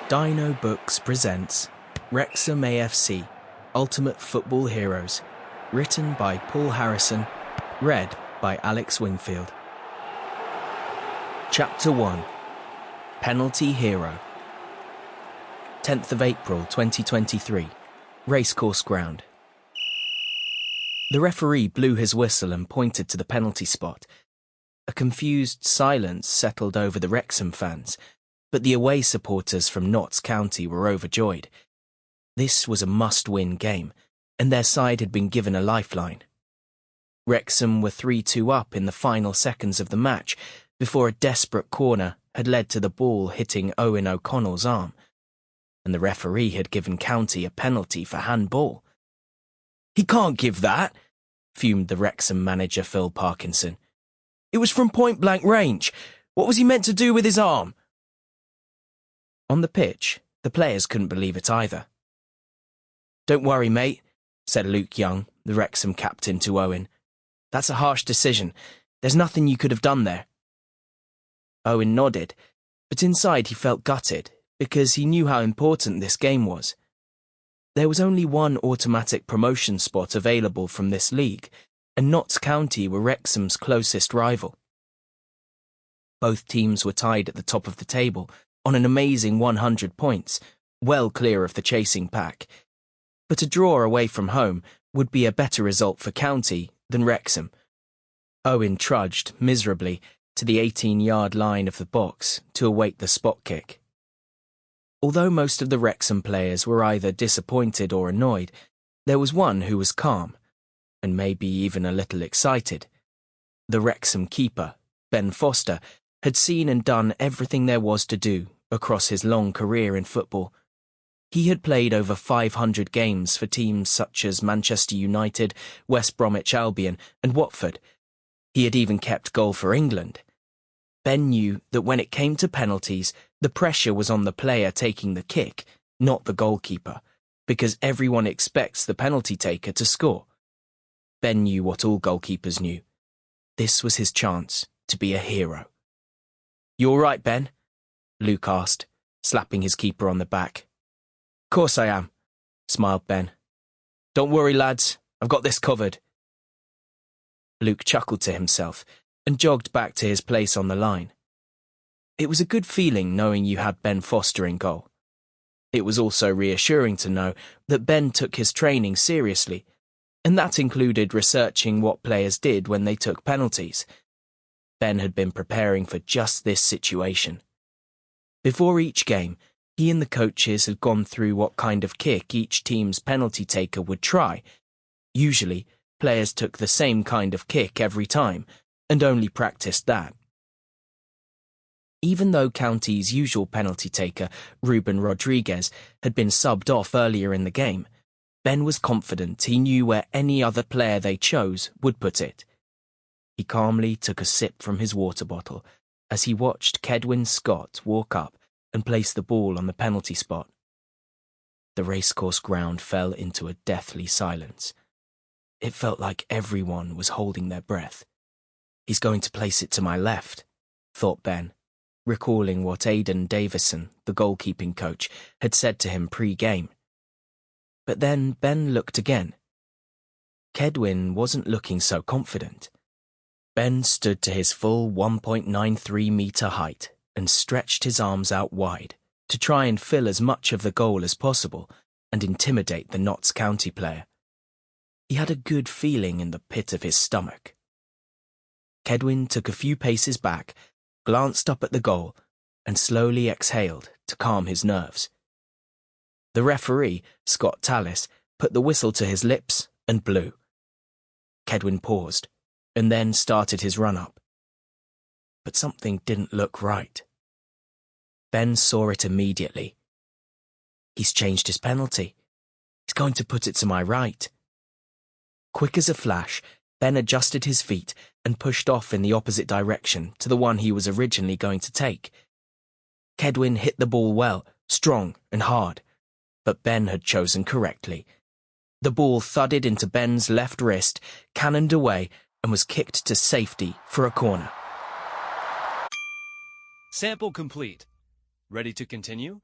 Dino Books presents Wrexham AFC Ultimate Football Heroes, written by Paul Harrison, read by Alex Wingfield. Chapter 1 Penalty Hero. 10th of April 2023, Racecourse Ground. The referee blew his whistle and pointed to the penalty spot. A confused silence settled over the Wrexham fans, but the away supporters from Notts County were overjoyed. This was a must-win game, and their side had been given a lifeline. Wrexham were 3-2 up in the final seconds of the match before a desperate corner had led to the ball hitting Owen O'Connell's arm, and the referee had given County a penalty for handball. "He can't give that," fumed the Wrexham manager Phil Parkinson. "It was from point-blank range. What was he meant to do with his arm?" On the pitch, the players couldn't believe it either. "Don't worry, mate," said Luke Young, the Wrexham captain, to Owen. "That's a harsh decision. There's nothing you could have done there." Owen nodded, but inside he felt gutted because he knew how important this game was. There was only one automatic promotion spot available from this league, and Notts County were Wrexham's closest rival. Both teams were tied at the top of the table on an amazing 100 points, well clear of the chasing pack. But a draw away from home would be a better result for County than Wrexham. Owen trudged miserably to the 18-yard line of the box to await the spot kick. Although most of the Wrexham players were either disappointed or annoyed, there was one who was calm, and maybe even a little excited. The Wrexham keeper, Ben Foster, had seen and done everything there was to do across his long career in football. He had played over 500 games for teams such as Manchester United, West Bromwich Albion, and Watford. He had even kept goal for England. Ben knew that when it came to penalties, the pressure was on the player taking the kick, not the goalkeeper, because everyone expects the penalty taker to score. Ben knew what all goalkeepers knew. This was his chance to be a hero. "You all right, Ben?" Luke asked, slapping his keeper on the back. "Course I am," smiled Ben. "Don't worry, lads, I've got this covered." Luke chuckled to himself and jogged back to his place on the line. It was a good feeling knowing you had Ben Foster in goal. It was also reassuring to know that Ben took his training seriously, and that included researching what players did when they took penalties. Ben had been preparing for just this situation. Before each game, he and the coaches had gone through what kind of kick each team's penalty taker would try. Usually, players took the same kind of kick every time, and only practiced that. Even though County's usual penalty taker, Ruben Rodriguez, had been subbed off earlier in the game, Ben was confident he knew where any other player they chose would put it. He calmly took a sip from his water bottle as he watched Cedwyn Scott walk up and place the ball on the penalty spot. The racecourse ground fell into a deathly silence. It felt like everyone was holding their breath. "He's going to place it to my left," thought Ben, recalling what Aidan Davison, the goalkeeping coach, had said to him pre-game. But then Ben looked again. Cedwyn wasn't looking so confident. Ben stood to his full 1.93-metre height and stretched his arms out wide to try and fill as much of the goal as possible and intimidate the Notts County player. He had a good feeling in the pit of his stomach. Cedwyn took a few paces back, glanced up at the goal, and slowly exhaled to calm his nerves. The referee, Scott Tallis, put the whistle to his lips and blew. Cedwyn paused, and then started his run-up. But something didn't look right. Ben saw it immediately. He's changed his penalty. He's going to put it to my right. Quick as a flash, Ben adjusted his feet and pushed off in the opposite direction to the one he was originally going to take. Cedwyn hit the ball well, strong and hard, but Ben had chosen correctly. The ball thudded into Ben's left wrist, cannoned away, and was kicked to safety for a corner. Sample complete. Ready to continue?